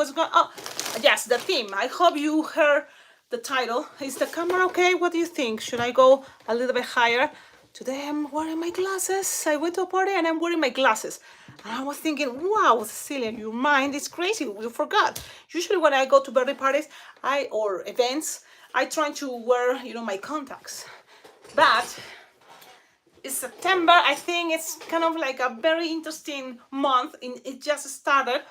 what's going on. Oh, yes, the theme. I hope you heard the title. Is the camera okay? What do you think? Should I go a little bit higher? Today I'm wearing my glasses. I went to a party and I'm wearing my glasses. And I was thinking, wow, Cecilia, your mind is crazy. You forgot. Usually when I go to birthday parties or events, I try to wear, my contacts. But it's September. I think it's kind of like a very interesting month. It just started,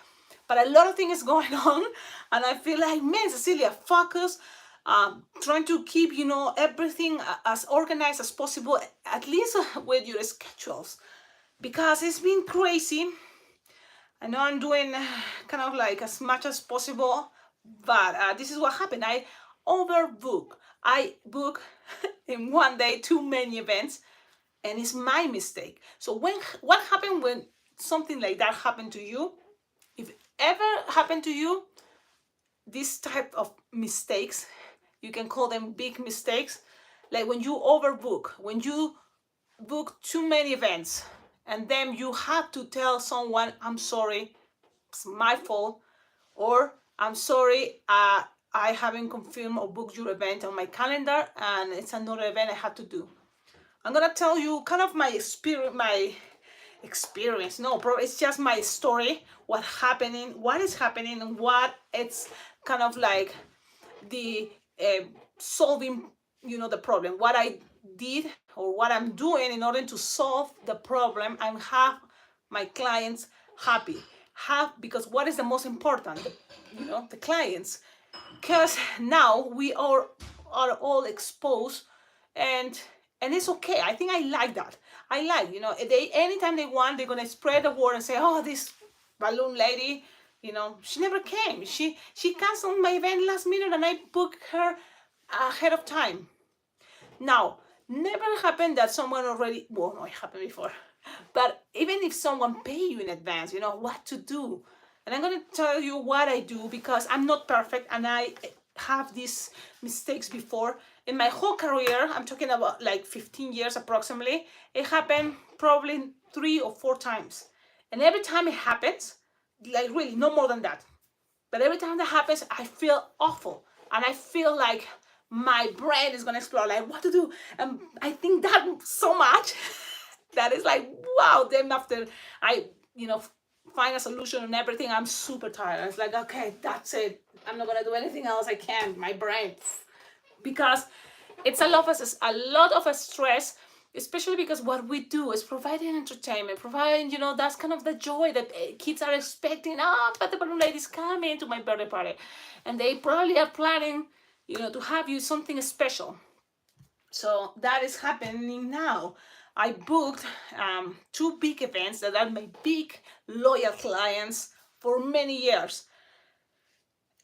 but a lot of things going on, and I feel like, man, Cecilia, focus. Trying to keep, everything as organized as possible, at least with your schedules, because it's been crazy. I know I'm doing kind of like as much as possible, but this is what happened. I overbook. I book in one day too many events, and it's my mistake. So what happened when something like that happened to you? If ever happened to you, this type of mistakes, you can call them big mistakes, like when you overbook, when you book too many events, and then you have to tell someone, I'm sorry, it's my fault, or I'm sorry, I haven't confirmed or booked your event on my calendar, and it's another event I have to do. I'm gonna tell you kind of my experience. No, bro, it's just my story. What is happening, and what it's kind of like the solving, the problem. What I did or what I'm doing in order to solve the problem and have my clients happy. Because what is the most important? The clients. Because now we are all exposed, and it's okay. I think I like that. I like, they anytime they want, they're gonna spread the word and say, oh, this balloon lady, she never came. She canceled my event last minute, and I booked her ahead of time. Now, never happened that someone already, well, no, it happened before, but even if someone pay you in advance, what to do. And I'm going to tell you what I do, because I'm not perfect, and I have these mistakes before. In my whole career, I'm talking about like 15 years approximately, it happened probably 3 or 4 times. And every time it happens, like really no more than that, but every time that happens, I feel awful, and I feel like my brain is gonna explode, like what to do. And I think that so much that is like, wow. Then after I find a solution and everything, I'm super tired. It's like, okay, that's it, I'm not gonna do anything else. I can't, my brain, because it's a lot of stress, especially because what we do is providing entertainment, providing, that's kind of the joy that kids are expecting. But the balloon lady's coming to my birthday party, and they probably are planning, to have you something special. So that is happening now. I booked 2 big events that are my big loyal clients for many years,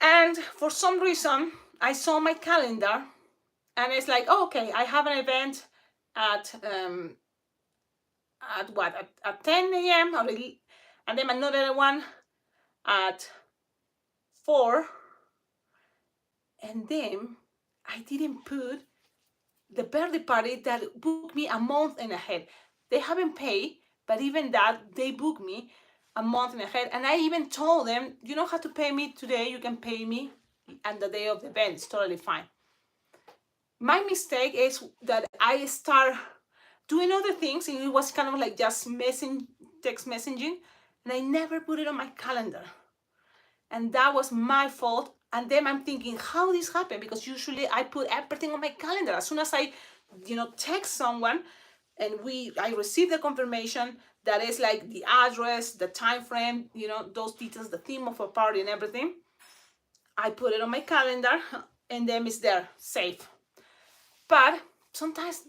and for some reason I saw my calendar, and it's like, oh, okay, I have an event at 10 a.m. and then another one at 4, and then I didn't put the birthday party that booked me a month and ahead. They haven't paid, but even that, they booked me a month and ahead, and I even told them, you don't have to pay me today, you can pay me on the day of the event, it's totally fine. My mistake is that I start doing other things, and it was kind of like just text messaging, and I never put it on my calendar, and that was my fault. And then I'm thinking, how this happened? Because usually I put everything on my calendar. As soon as I text someone, and I receive the confirmation that is like the address, the time frame, those details, the theme of a party and everything, I put it on my calendar, and then it's there, safe. But sometimes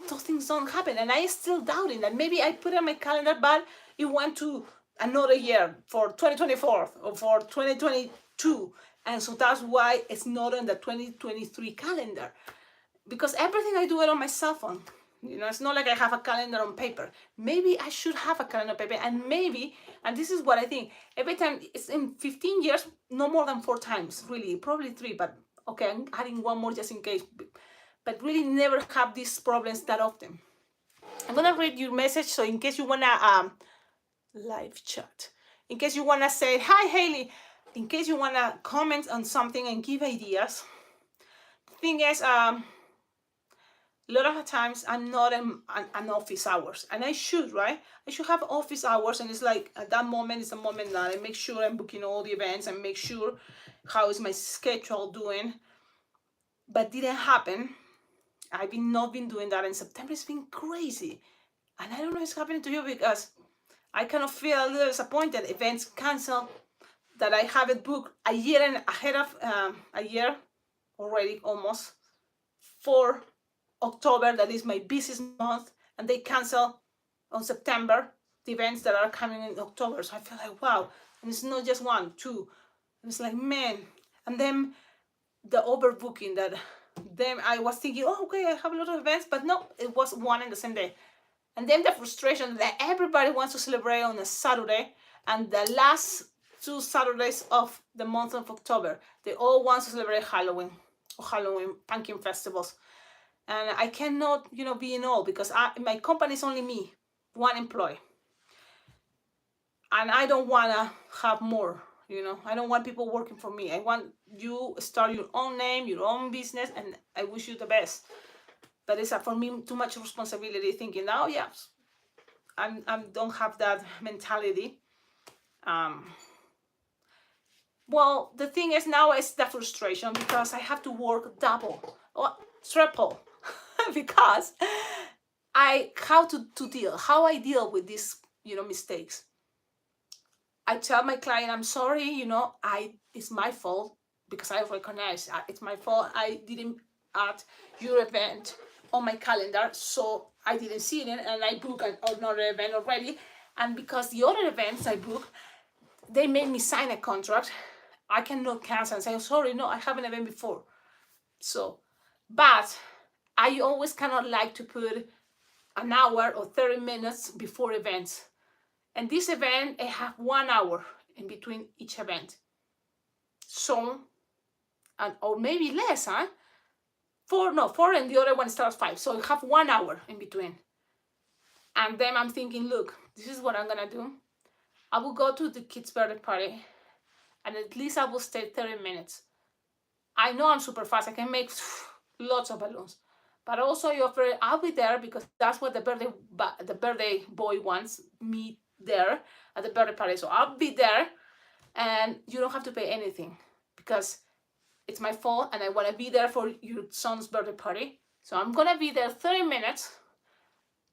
those things don't happen, and I still doubting that maybe I put it on my calendar, but it went to another year, for 2024 or for 2022, and so that's why it's not on the 2023 calendar, because everything I do it on my cell phone. It's not like I have a calendar on paper. Maybe I should have a calendar on paper, and this is what I think, every time, it's in 15 years, no more than 4 times, really, probably 3, but okay, I'm adding one more just in case. But really never have these problems that often. I'm gonna read your message, so in case you wanna live chat, in case you wanna say, hi Haley, in case you want to comment on something and give ideas. The thing is, a lot of times I'm not in an office hours, and I should, right? I should have office hours, and it's like at that moment is the moment that I make sure I'm booking all the events and make sure how is my schedule doing. But didn't happen. I've not been doing that, and September has been crazy. And I don't know if it's happening to you, because I kind of feel a little disappointed. Events canceled that I have it booked a year and ahead of a year already, almost, for October, that is my busiest month, and they cancel on September the events that are coming in October. So I feel like, wow. And it's not just one, two. And it's like, man. And then the overbooking, that then I was thinking, oh, okay, I have a lot of events, but no, it was one in the same day. And then the frustration that everybody wants to celebrate on a Saturday, and the last 2 Saturdays of the month of October, they all want to celebrate Halloween or Halloween pumpkin festivals. And I cannot, be in all, because my company is only me, one employee. And I don't want to have more, I don't want people working for me. I want you start your own name, your own business, and I wish you the best. But it's for me too much responsibility, thinking, oh yeah, I don't have that mentality. Well, the thing is now is the frustration, because I have to work double or triple because how I deal with these mistakes. I tell my client, I'm sorry, it's my fault, because I recognize it's my fault. I didn't add your event on my calendar, so I didn't see it, and I booked another event already. And because the other events I booked, they made me sign a contract, I cannot cancel and say, oh, sorry, no, I have an event before. So, but I always cannot like to put an hour or 30 minutes before events. And this event, I have 1 hour in between each event. So, or maybe less, huh? 4, and the other one starts 5. So I have 1 hour in between. And then I'm thinking, look, this is what I'm gonna do. I will go to the kids' birthday party, and at least I will stay 30 minutes. I know I'm super fast. I can make lots of balloons. But also I'll be there, because that's what the birthday boy wants me there at the birthday party. So I'll be there, and you don't have to pay anything, because it's my fault, and I want to be there for your son's birthday party. So I'm gonna be there 30 minutes.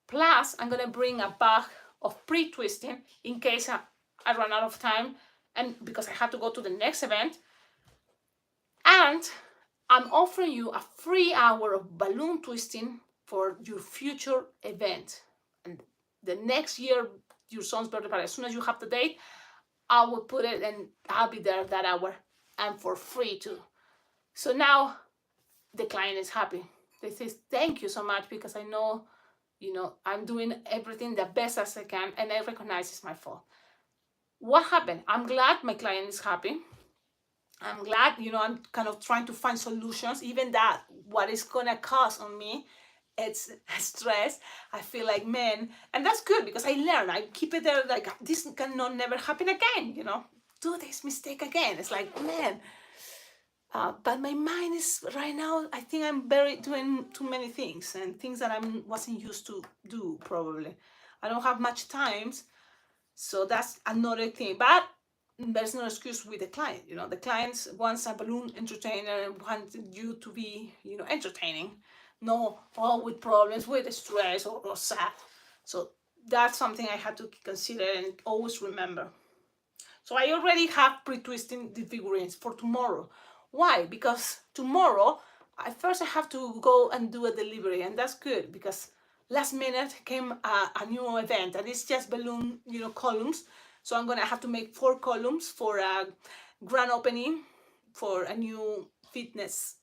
Plus, I'm gonna bring a bag of pre-twisting in case I run out of time, and because I have to go to the next event. And I'm offering you a free hour of balloon twisting for your future event. And the next year, your son's birthday party, as soon as you have the date, I will put it, and I'll be there that hour, and for free too. So now the client is happy. They say, thank you so much, because I know, I'm doing everything the best as I can, and I recognize it's my fault. What happened? I'm glad my client is happy. I'm glad, I'm kind of trying to find solutions, even that what it's gonna cost on me, it's stress. I feel like, man, and that's good, because I learn. I keep it there, like, this cannot never happen again, do this mistake again. It's like, man. But my mind is right now, I think I'm doing too many things, and things that I wasn't used to do, probably. I don't have much time, so that's another thing. But there's no excuse with the client. The clients wants a balloon entertainer and want you to be, entertaining. No, all with problems, with stress or sad. So that's something I had to consider and always remember. So I already have pre-twisting the figurines for tomorrow. Why? Because tomorrow, I have to go and do a delivery, and that's good, because last minute came a new event, and it's just balloon, columns. So I'm gonna have to make 4 columns for a grand opening for a new fitness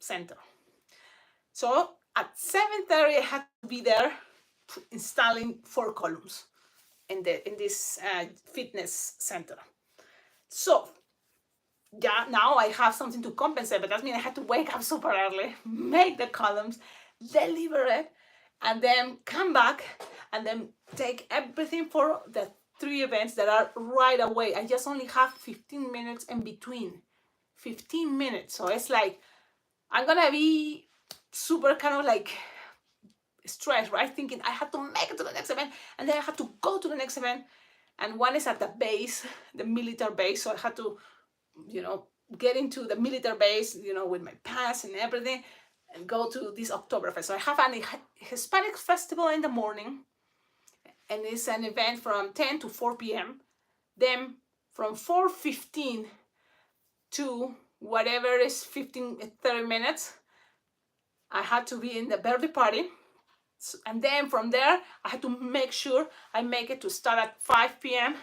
center. So at 7:30, I had to be there installing 4 columns in this fitness center. So yeah, now I have something to compensate, but that means I had to wake up super early, make the columns, deliver it, and then come back and then take everything for the 3 events that are right away. I just only have 15 minutes in between. 15 minutes. So it's like I'm gonna be super kind of like stressed, right? Thinking I have to make it to the next event, and then I have to go to the next event. And one is at the base, the military base. So I had to, get into the military base, with my pass and everything, and go to this Oktoberfest. So I have a Hispanic festival in the morning, and it's an event from 10 to 4 p.m. Then from 4:15 to whatever is 30 minutes, I had to be in the birthday party. And then from there, I had to make sure I make it to start at 5 p.m.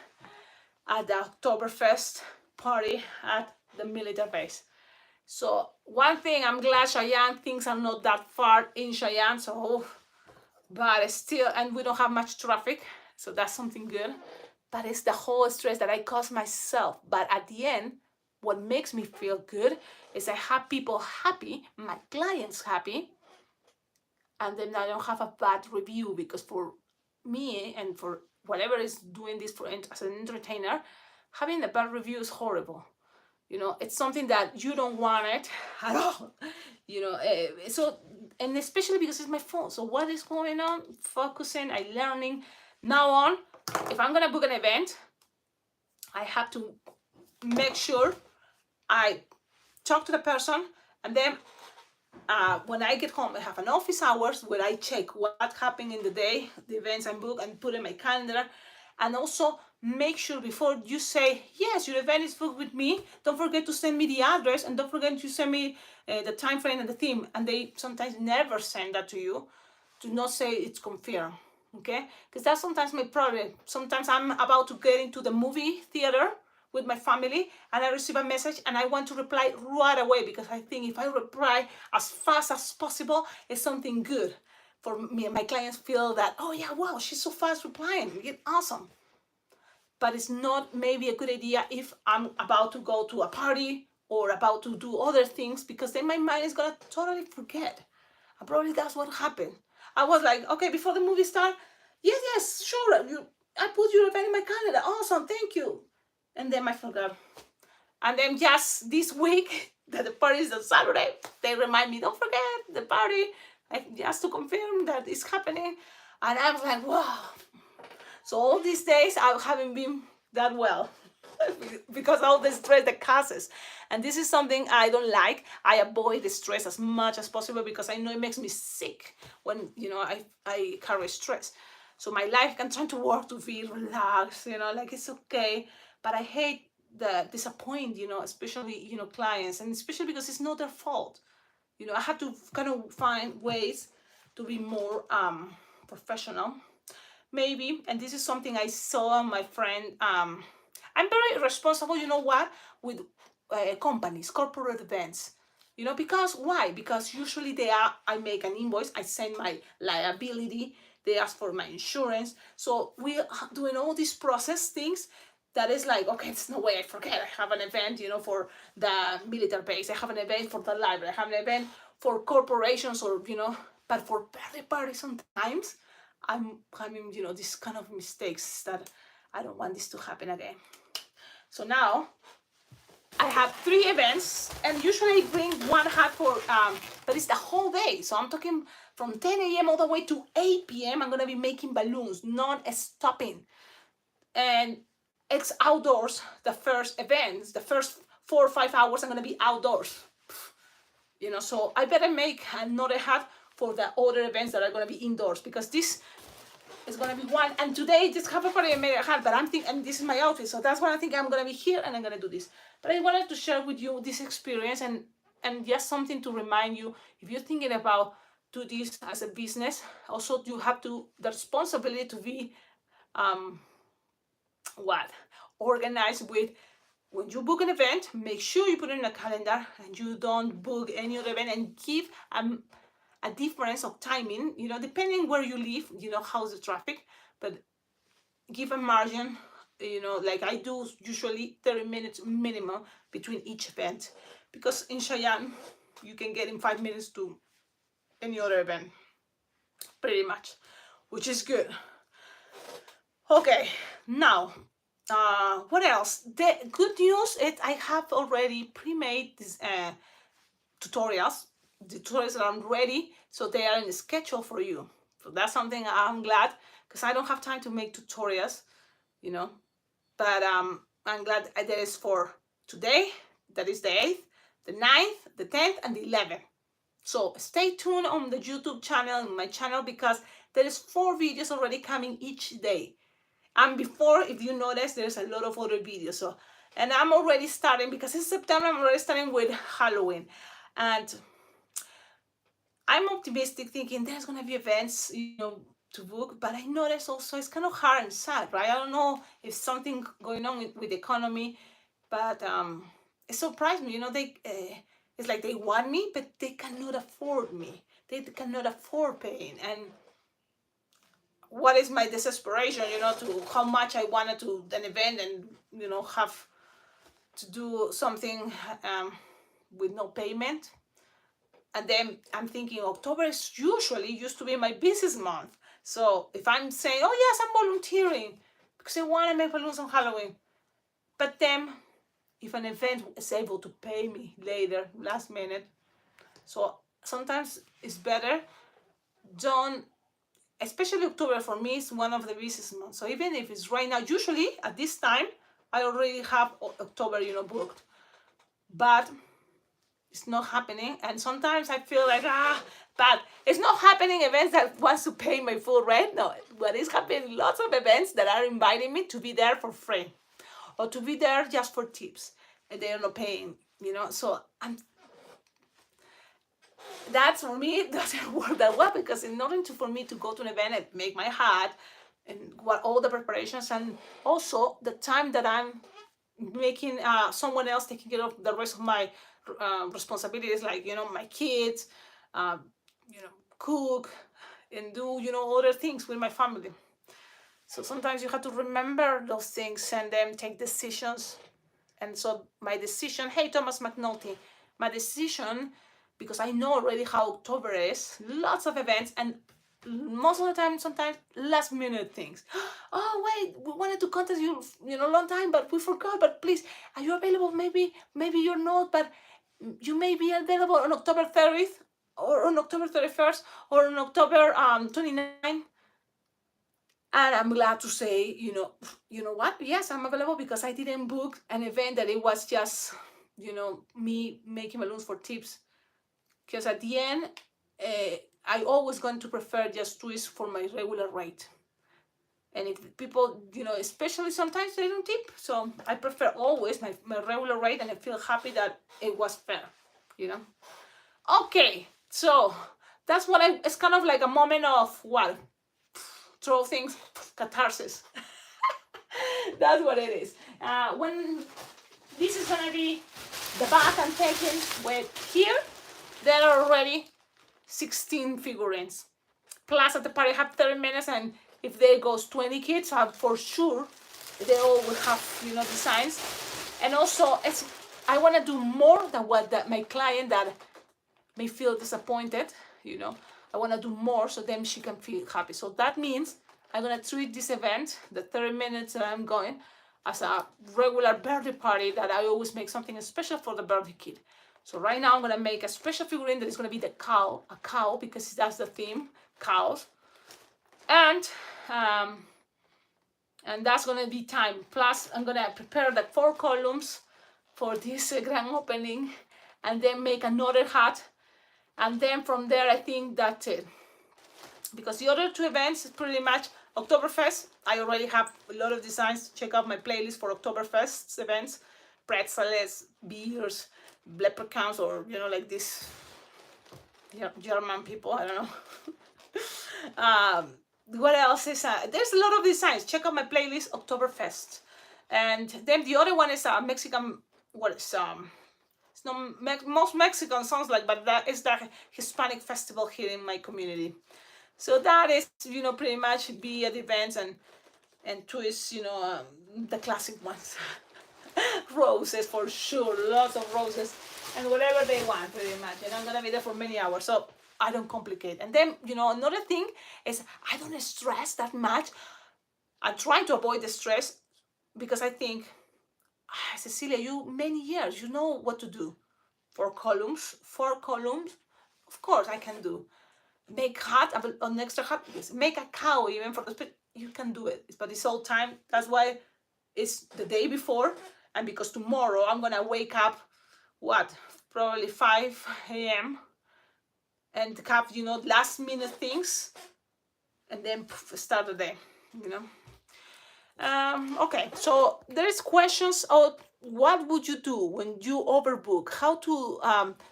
at the Oktoberfest party at the military base. So one thing, I'm glad Cheyenne, things are not that far in Cheyenne, but still, and we don't have much traffic, so that's something good. But it's the whole stress that I cause myself. But at the end, what makes me feel good is I have people happy, my clients happy, and then I don't have a bad review, because for me and for whatever is doing this for as an entertainer, having a bad review is horrible. It's something that you don't want it at all. So, and especially because it's my phone. So what is going on? Focusing, I learning. Now on, if I'm gonna book an event, I have to make sure I talk to the person, and then when I get home, I have an office hours where I check what happened in the day, the events I book, and put in my calendar. And also make sure before you say, yes, your event is booked with me, don't forget to send me the address, and don't forget to send me the time frame and the theme. And they sometimes never send that to you. Do not say it's confirmed, okay? Because that's sometimes my problem. Sometimes I'm about to get into the movie theater with my family, and I receive a message, and I want to reply right away, because I think if I reply as fast as possible, it's something good for me. My clients feel that, oh yeah, wow, she's so fast replying, it's awesome. But it's not maybe a good idea if I'm about to go to a party or about to do other things, because then my mind is gonna totally forget. And probably that's what happened. I was like, okay, before the movie start, yes, sure, I put your event in my calendar, awesome, thank you. And then I forgot. And then just this week, that the party is on Saturday, they remind me, don't forget the party, just to confirm that it's happening. And I was like, wow. So all these days, I haven't been that well because all the stress that causes. And this is something I don't like. I avoid the stress as much as possible, because I know it makes me sick when, I carry stress. So my life can try to work to feel relaxed, like it's okay. But I hate the disappoint, especially, clients, and especially because it's not their fault. I have to kind of find ways to be more professional, maybe. And this is something I saw my friend. I'm very responsible, with companies, corporate events. Because why? Because usually I make an invoice, I send my liability, they ask for my insurance. So we are doing all these process things that is like, okay, it's no way I forget. I have an event, for the military base. I have an event for the library. I have an event for corporations, or, but for birthday parties sometimes I'm having, this kind of mistakes that I don't want this to happen again. So now I have 3 events, and usually I bring one hat for, but it's the whole day. So I'm talking from 10 a.m. all the way to 8 p.m. I'm gonna be making balloons, non-stopping. And it's outdoors, the first events, the first 4 or 5 hours I'm gonna be outdoors. So I better make another hat for the other events that are gonna be indoors, because this is gonna be one. And today, just have a party I made a hat, but I'm thinking, and this is my outfit, so that's why I think I'm gonna be here and I'm gonna do this. But I wanted to share with you this experience, and just something to remind you, if you're thinking about do this as a business, also you have the responsibility to be organized with. When you book an event, make sure you put it in a calendar, and you don't book any other event, and give a difference of timing, depending where you live, how's the traffic, but give a margin, like I do usually 30 minutes minimum between each event, because in Cheyenne, you can get in 5 minutes to any other event, pretty much, which is good. Okay, now, what else? The good news is I have already pre-made these tutorials. The tutorials are ready, so they are in the schedule for you. So that's something I'm glad, because I don't have time to make tutorials, you know. But I'm glad there is for today. That is the 8th, the 9th, the 10th, and the 11th. So stay tuned on the YouTube channel, my channel, because there is 4 videos already coming each day. And before, if you notice, there's a lot of other videos. So, and I'm already starting, because it's September, I'm already starting with Halloween. And I'm optimistic, thinking there's gonna be events, to book. But I notice also it's kind of hard and sad, right? I don't know if something going on with the economy, but it surprised me. They it's like they want me, but they cannot afford me. They cannot afford paying. And what is my desperation, to how much I wanted to an event, and have to do something with no payment. And then I'm thinking October is usually used to be my busiest month. So if I'm saying, oh yes, I'm volunteering because I want to make balloons on Halloween, but then if an event is able to pay me later, last minute, so sometimes it's better. Don't, especially October for me is one of the busiest months. So even if it's right now, usually at this time, I already have October, booked, but it's not happening. And sometimes I feel like, but it's not happening events that wants to pay my full rent. No, what is happening, lots of events that are inviting me to be there for free or to be there just for tips, and they're not paying, so that's, for me, it doesn't work that well, because in order for me to go to an event and make my hat and what all the preparations, and also the time that I'm making someone else taking care of the rest of my responsibilities, like my kids, uh, cook and do other things with my family. So sometimes you have to remember those things and then take decisions. And so my decision, hey Thomas McNulty, my decision, because I know already how October is, lots of events, and most of the time, sometimes last minute things. Oh wait, we wanted to contact you, long time, but we forgot. But please, are you available? Maybe you're not, but you may be available on October 30th, or on October 31st, or on October 29th. And I'm glad to say, what? Yes, I'm available, because I didn't book an event that it was just, me making balloons for tips. Because at the end, I always going to prefer just twist for my regular rate. And if people, especially sometimes they don't tip, so I prefer always my regular rate, and I feel happy that it was fair, Okay, so that's what it's kind of like a moment of what? Throw things, catharsis. That's what it is. When this is gonna be the bath I'm taking with here, there are already 16 figurines. Plus at the party I have 30 minutes, and if there goes 20 kids, for sure they all will have designs. And also I want to do more than what my client that may feel disappointed. I want to do more, so then she can feel happy. So that means I'm going to treat this event, the 30 minutes that I'm going, as a regular birthday party, that I always make something special for the birthday kid. So right now I'm going to make a special figurine that is going to be a cow, because that's the theme, cows. And that's going to be time. Plus I'm going to prepare the 4 columns for this grand opening, and then make another hat. And then from there, I think that's it. Because the other 2 events is pretty much Oktoberfest. I already have a lot of designs. Check out my playlist for Oktoberfest events. Pretzels, beers, leprechauns, or, like this German people, I don't know. What else is, there's a lot of designs. Check out my playlist, Oktoberfest. And then the other one is Mexican, it's not most Mexican sounds like, but that is the Hispanic festival here in my community. So that is, pretty much be at events, and twist, the classic ones. Roses for sure, lots of roses, and whatever they want, pretty much. And I'm gonna be there for many hours, so I don't complicate. And then, another thing is I don't stress that much I'm trying to avoid the stress because I think, Cecilia, you many years, you know what to do. 4 columns, of course I can do. Make hat, an extra hat, yes. Make a cow even for the split, you can do it. But it's all time. That's why it's the day before, and because tomorrow I'm gonna wake up, probably 5 a.m. and have, last minute things, and then start the day, you know. Okay, so there's questions of what would you do when you overbook, how to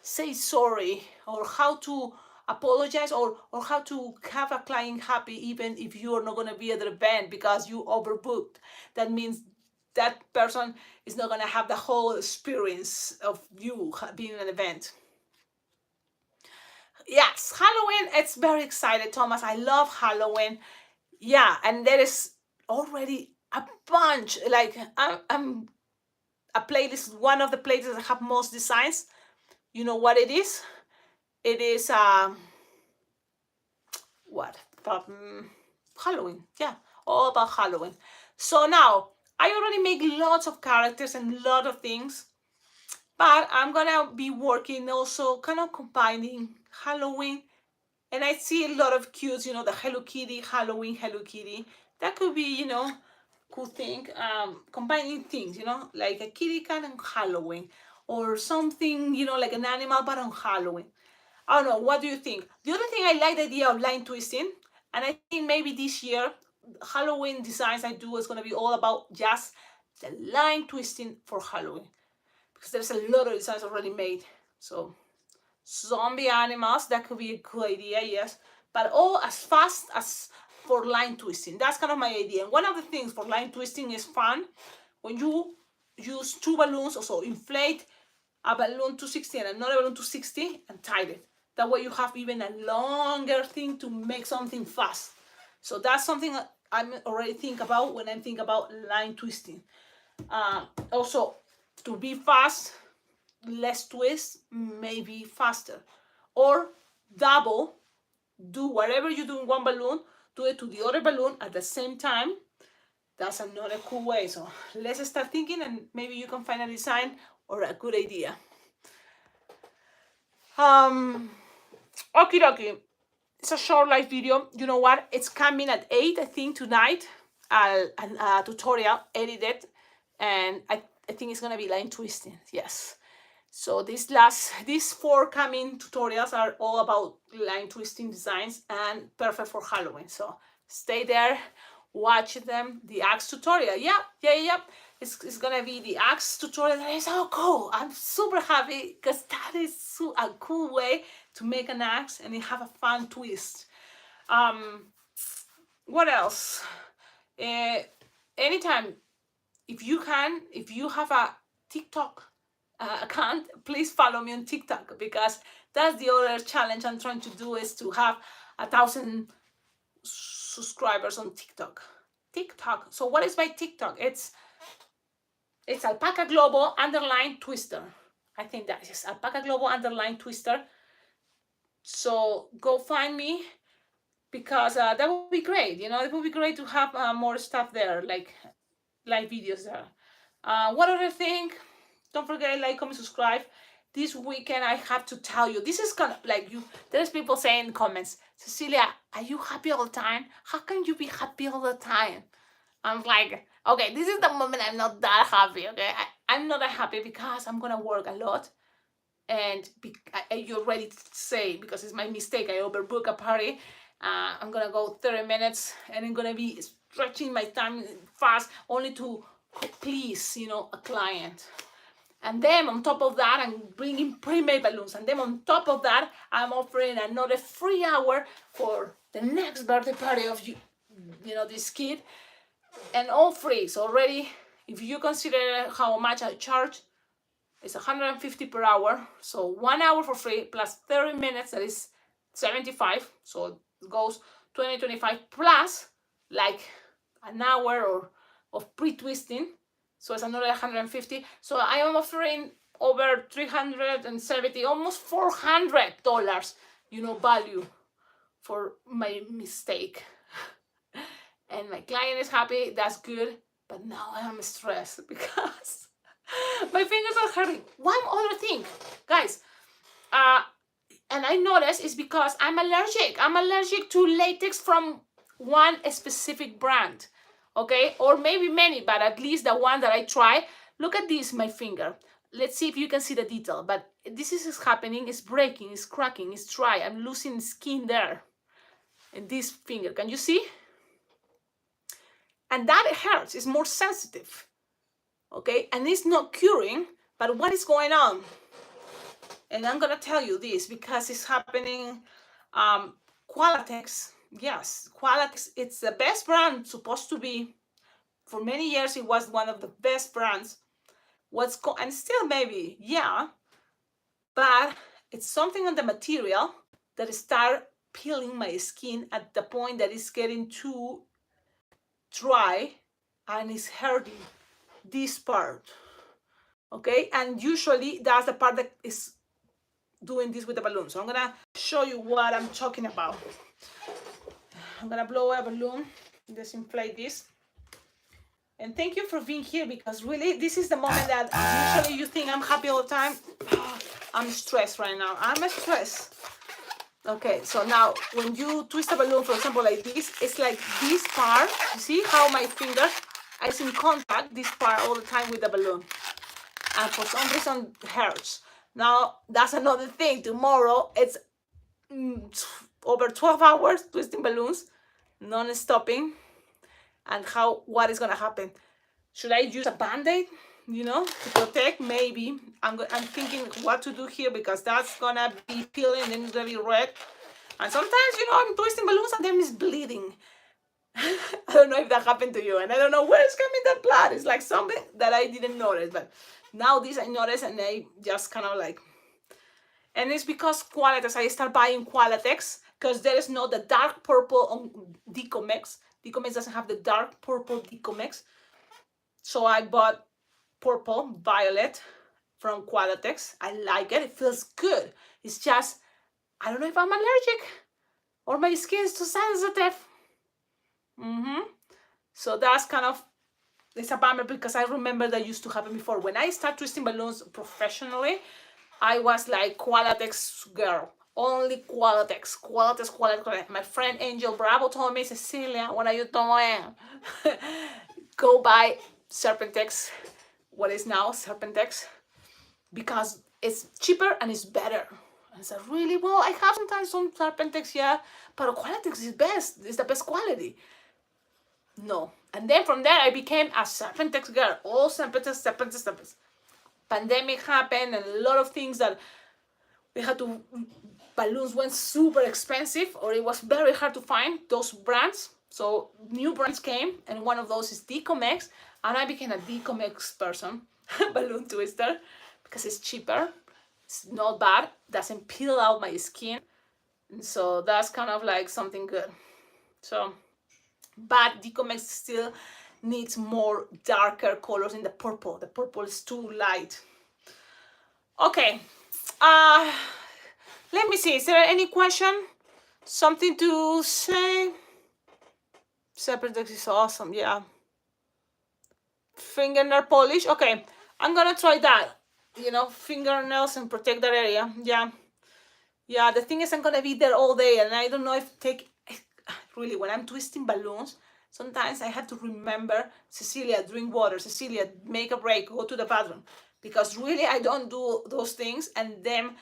say sorry, or how to apologize, or how to have a client happy even if you're not going to be at the event because you overbooked. That means that person is not going to have the whole experience of you being at an event. Yes, Halloween, it's very excited, Thomas. I love Halloween. Yeah, and there is already a bunch, like I'm a playlist, one of the playlists that have most designs. You know what it is? It is what Halloween. Yeah, all about Halloween. So now I already make lots of characters and a lot of things, but I'm gonna be working also kind of combining Halloween. And I see a lot of cute, the Hello Kitty, Halloween Hello Kitty. That could be, cool thing. Combining things, like a kitty cat on Halloween, or something, like an animal but on Halloween. I don't know. What do you think? The other thing, I like the idea of line twisting, and I think maybe this year Halloween designs I do is going to be all about just the line twisting for Halloween, because there's a lot of designs already made. So zombie animals, that could be a good idea, yes, but all as fast as for line twisting. That's kind of my idea. And one of the things for line twisting is fun when you use 2 balloons, also inflate a balloon to 60 and another balloon to 60 and tie it. That way you have even a longer thing to make something fast. So that's something I'm already think about when I think about line twisting. Also, to be fast, less twist, maybe faster, or double, do whatever you do in one balloon, do it to the other balloon at the same time. That's another cool way. So let's start thinking, and maybe you can find a design or a good idea. Okie dokie, it's a short live video. You know what, it's coming at 8, I think, tonight. A tutorial edited, and I think it's gonna be line twisting, yes. So these 4 coming tutorials are all about line twisting designs and perfect for Halloween. So stay there, watch them. The axe tutorial, yeah. It's gonna be the axe tutorial. That is so cool. I'm super happy because that is a cool way to make an axe and it have a fun twist. What else? Anytime, if you have a TikTok account, please follow me on TikTok, because that's the other challenge I'm trying to do, is to have 1,000 subscribers on TikTok. So what is my TikTok? It's Alpaca Global _ Twister. I think that is Alpaca Global _ Twister. So go find me, because that would be great. It would be great to have more stuff there, like live videos there. What other thing? Don't forget, like, comment, subscribe. This weekend, I have to tell you, this is kind of like there's people saying in comments, Cecilia, are you happy all the time? How can you be happy all the time? I'm like, okay, this is the moment I'm not that happy, okay? I'm not that happy because I'm going to work a lot. And you already say, because it's my mistake, I overbook a party. I'm going to go 30 minutes and I'm going to be stretching my time fast only to please, a client. And then on top of that, I'm bringing pre-made balloons. And then on top of that, I'm offering another free hour for the next birthday party of this kid. And all free. So already, if you consider how much I charge, it's $150 per hour. So 1 hour for free plus 30 minutes, that is 75. So it goes 20, 25 plus like an hour of pre-twisting. So it's another 150. So I am offering over 370, almost $400, value for my mistake. and my client is happy. That's good. But now I am stressed because my fingers are hurting. One other thing, guys, and I noticed is because I'm allergic. I'm allergic to latex from one specific brand, okay? Or maybe many, but at least the one that I try. Look at this, my finger. Let's see if you can see the detail. But this is happening. It's breaking, it's cracking, it's dry. I'm losing skin there in this finger. Can you see? And that hurts. It's more sensitive, okay? And it's not curing, but what is going on? And I'm gonna tell you this because it's happening. Qualatex, yes, Qualatex, it's the best brand, supposed to be. For many years, it was one of the best brands. And still maybe, yeah, but it's something on the material that start peeling my skin at the point that it's getting too dry and it's hurting this part, okay? And usually that's the part that is doing this with the balloon. So I'm gonna show you what I'm talking about. I'm gonna blow a balloon, disinflate this. And thank you for being here, because really this is the moment that usually you think I'm happy all the time. I'm stressed right now. I'm stressed. Okay, so now when you twist a balloon, for example, like this, it's like this part. You see how my finger is in contact, this part all the time with the balloon. And for some reason it hurts. Now that's another thing. Tomorrow it's over 12 hours twisting balloons, non-stopping. And what is gonna happen? Should I use a band-aid, to protect? Maybe. I'm thinking what to do here, because that's gonna be peeling and then it's gonna be red. And sometimes, I'm twisting balloons and then it's bleeding. I don't know if that happened to you, and I don't know where it's coming that blood. It's like something that I didn't notice, but now this I noticed, and I just kind of like, and it's because Qualatex, I start buying Qualatex because there is no the dark purple on Decomex. Decomex doesn't have the dark purple Decomex. So I bought purple, violet from Qualatex. I like it. It feels good. It's just, I don't know if I'm allergic or my skin is too sensitive. So that's kind of, it's a bummer, because I remember that used to happen before. When I started twisting balloons professionally, I was like Qualatex girl. Only Qualatex. My friend Angel Bravo told me, Cecilia, what are you doing? Go buy Serpentex, what is now Serpentex, because it's cheaper and it's better. And I said, really? Well, I have sometimes some Serpentex, yeah, but Qualatex is best. It's the best quality. No. And then from there, I became a Serpentex girl. All Serpentex. Pandemic happened, and a lot of things that we had to, balloons went super expensive, or it was very hard to find those brands. So new brands came, and one of those is Decomex, and I became a Decomex person, balloon twister, because it's cheaper, it's not bad, doesn't peel out my skin, and so that's kind of like something good. So, but Decomex still needs more darker colors in the purple. The purple is too light. Okay, let me see, is there any question? Something to say? Serpentex is awesome, yeah. Fingernail polish, okay. I'm gonna try that. Fingernails and protect that area. Yeah, the thing is, I'm gonna be there all day, and I don't know if really, when I'm twisting balloons, sometimes I have to remember, Cecilia, drink water, Cecilia, make a break, go to the bathroom, because really I don't do those things, and then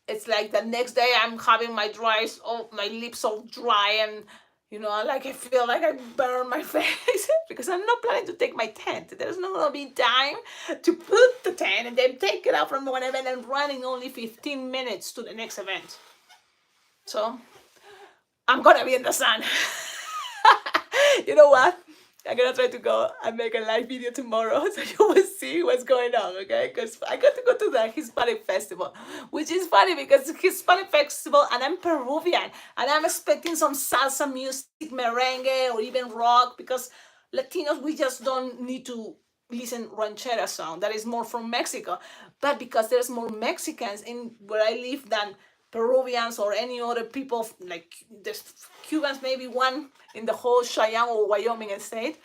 it's like the next day I'm having my lips all dry, and like I feel like I burn my face because I'm not planning to take my tent. There's not gonna be time to put the tent and then take it out from one event and running only 15 minutes to the next event. So I'm gonna be in the sun. You know what? I'm gonna try to go and make a live video tomorrow, so you will see what's going on, okay? Because I got to go to the Hispanic festival, which is funny because it's Hispanic festival and I'm Peruvian, and I'm expecting some salsa music, merengue, or even rock, because Latinos, we just don't need to listen ranchera song that is more from Mexico. But because there's more Mexicans in where I live than Peruvians or any other people, like there's Cubans, maybe one in the whole Cheyenne or Wyoming state.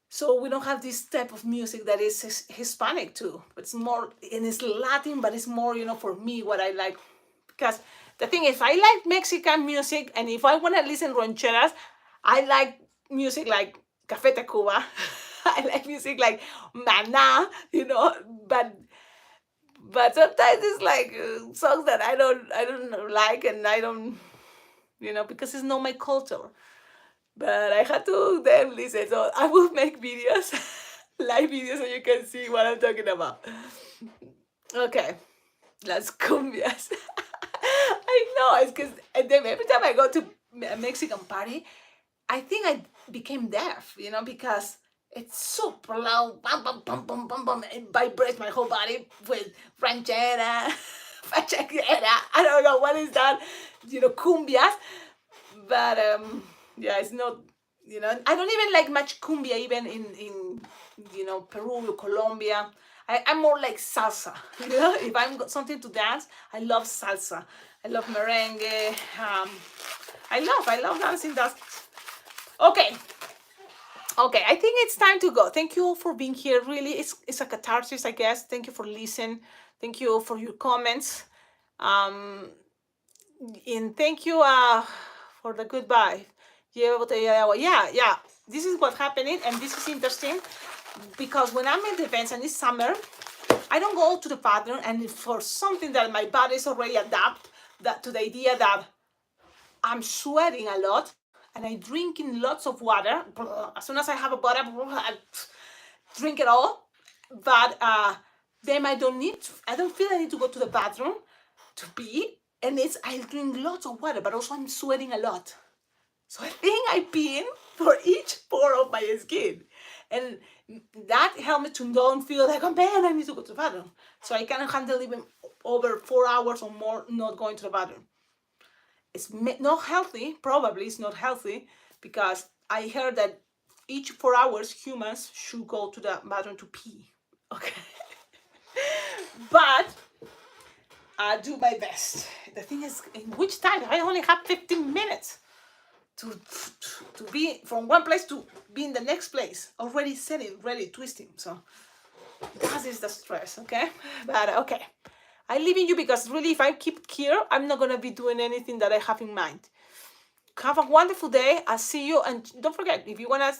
So we don't have this type of music that is Hispanic too. It's more, and it's Latin, but it's more, for me, what I like. Because the thing is, I like Mexican music, and if I want to listen rancheras, I like music like Café Tacuba. I like music like Mana, but sometimes it's like songs that I don't like, and I don't, because it's not my culture. But I had to then listen, so I will make videos, live videos, so you can see what I'm talking about. Okay, las cumbias. I know, it's because every time I go to a Mexican party, I think I became deaf, because it's super loud, bum, bum, bum, bum, bum, bum. It vibrates my whole body with ranchera, pachachera. I don't know what is that, cumbias. But yeah, it's not, I don't even like much cumbia, even in Peru or Colombia. I'm more like salsa. If I'm got something to dance, I love salsa. I love merengue. I love dancing. That's okay. Okay, I think it's time to go. Thank you all for being here. Really, it's a catharsis, I guess. Thank you for listening. Thank you for your comments. And thank you for the goodbye. Yeah. This is what's happening, and this is interesting because when I'm in the events and it's summer, I don't go to the bathroom, and for something that my body's already adapt that to the idea that I'm sweating a lot and I drinking lots of water. As soon as I have a water, I drink it all. But then I don't feel I need to go to the bathroom to pee. And I drink lots of water, but also I'm sweating a lot. So I think I pee in for each pore of my skin. And that helped me to don't feel like, oh man, I need to go to the bathroom. So I can handle even over 4 hours or more not going to the bathroom. It's not healthy, probably it's not healthy, because I heard that each 4 hours humans should go to the bathroom to pee. Okay. But I do my best. The thing is, in which time? I only have 15 minutes to be from one place to be in the next place, already setting, ready, twisting. So that is the stress, okay? But okay, I leave in you because really, if I keep here, I'm not gonna be doing anything that I have in mind. Have a wonderful day. I'll see you, and don't forget, if you wanna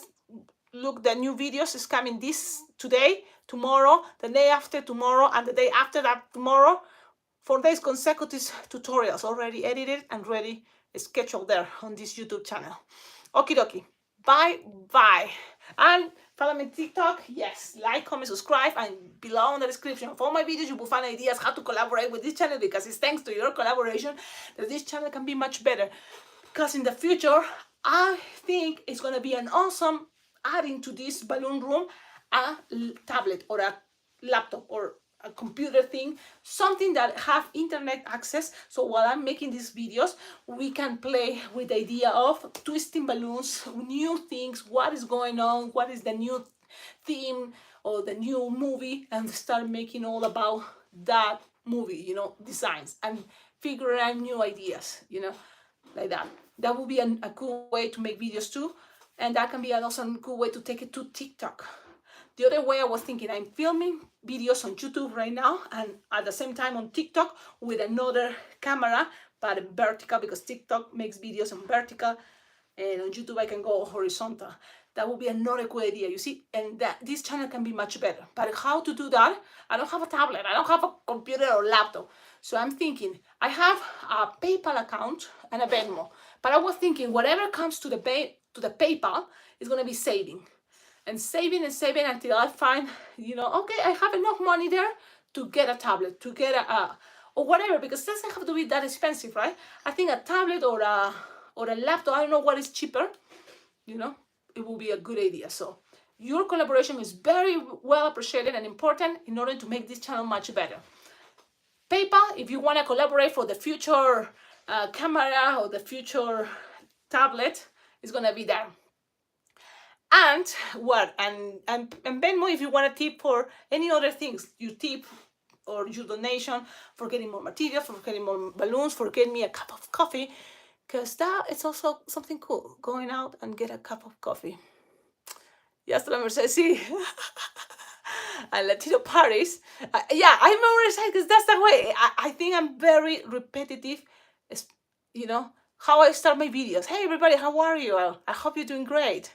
look, the new videos is coming today, tomorrow, the day after tomorrow, and the day after that tomorrow. 4 days consecutive tutorials already edited and ready, scheduled there on this YouTube channel. Okie dokie. Bye. And follow me on TikTok. Yes, like, comment, subscribe, and below in the description of all my videos you will find ideas how to collaborate with this channel, because it's thanks to your collaboration that this channel can be much better. Because in the future, I think it's going to be an awesome adding to this balloon room a tablet or a laptop or a computer thing, something that have internet access. So while I'm making these videos, we can play with the idea of twisting balloons, new things, what is going on, what is the new theme or the new movie, and start making all about that movie, designs, and figure out new ideas, like that. That would be a cool way to make videos too, and that can be also a cool way to take it to TikTok. The other way I was thinking, I'm filming videos on YouTube right now, and at the same time on TikTok with another camera, but vertical, because TikTok makes videos on vertical, and on YouTube I can go horizontal. That would be another cool idea, you see, and that this channel can be much better. But how to do that? I don't have a tablet, I don't have a computer or laptop. So I'm thinking, I have a PayPal account and a Venmo, but I was thinking whatever comes to the PayPal is gonna be saving. And saving until I find, okay, I have enough money there to get a tablet, to get or whatever, because it doesn't have to be that expensive, right? I think a tablet or a laptop, I don't know what is cheaper, it will be a good idea. So your collaboration is very well appreciated and important in order to make this channel much better. PayPal, if you want to collaborate for the future camera or the future tablet, is going to be there. And Venmo, if you want to tip for any other things, you tip or your donation, for getting more material, for getting more balloons, for getting me a cup of coffee, because that is also something cool, going out and get a cup of coffee. Yes, la Merced, sí. And Latino parties. Yeah, I'm more excited because that's the way. I think I'm very repetitive. You know, how I start my videos. Hey, everybody, how are you? I hope you're doing great.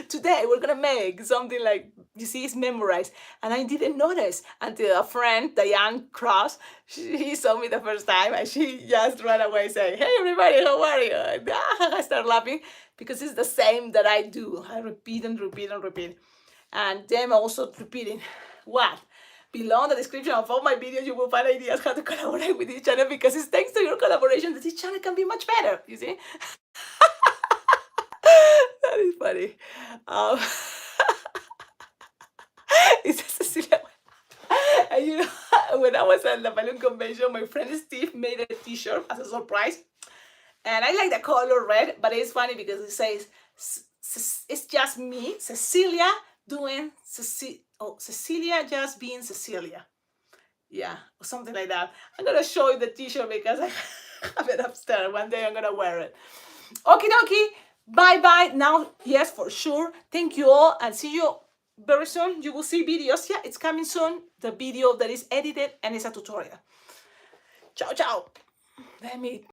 Today we're gonna make something like, you see, it's memorized, and I didn't notice until a friend, Diane Cross, she saw me the first time, and she just ran away saying, "Hey everybody, how are you?" And, I start laughing because it's the same that I do. I repeat and repeat and repeat, and them also repeating. What? Below in the description of all my videos, you will find ideas how to collaborate with each other, because it's thanks to your collaboration that each channel can be much better. You see. That is funny. Um, it's Cecilia. And you know, when I was at the balloon convention, my friend Steve made a T-shirt as a surprise, and I like the color red. But it's funny because it says it's just me, Cecilia, doing Cecilia just being Cecilia. Yeah, or something like that. I'm gonna show you the T-shirt because I have it upstairs. One day I'm gonna wear it. Okie dokie. Bye bye. Now, yes, for sure. Thank you all, and see you very soon. You will see videos. Yeah, it's coming soon. The video that is edited and it's a tutorial. Ciao, ciao. Let me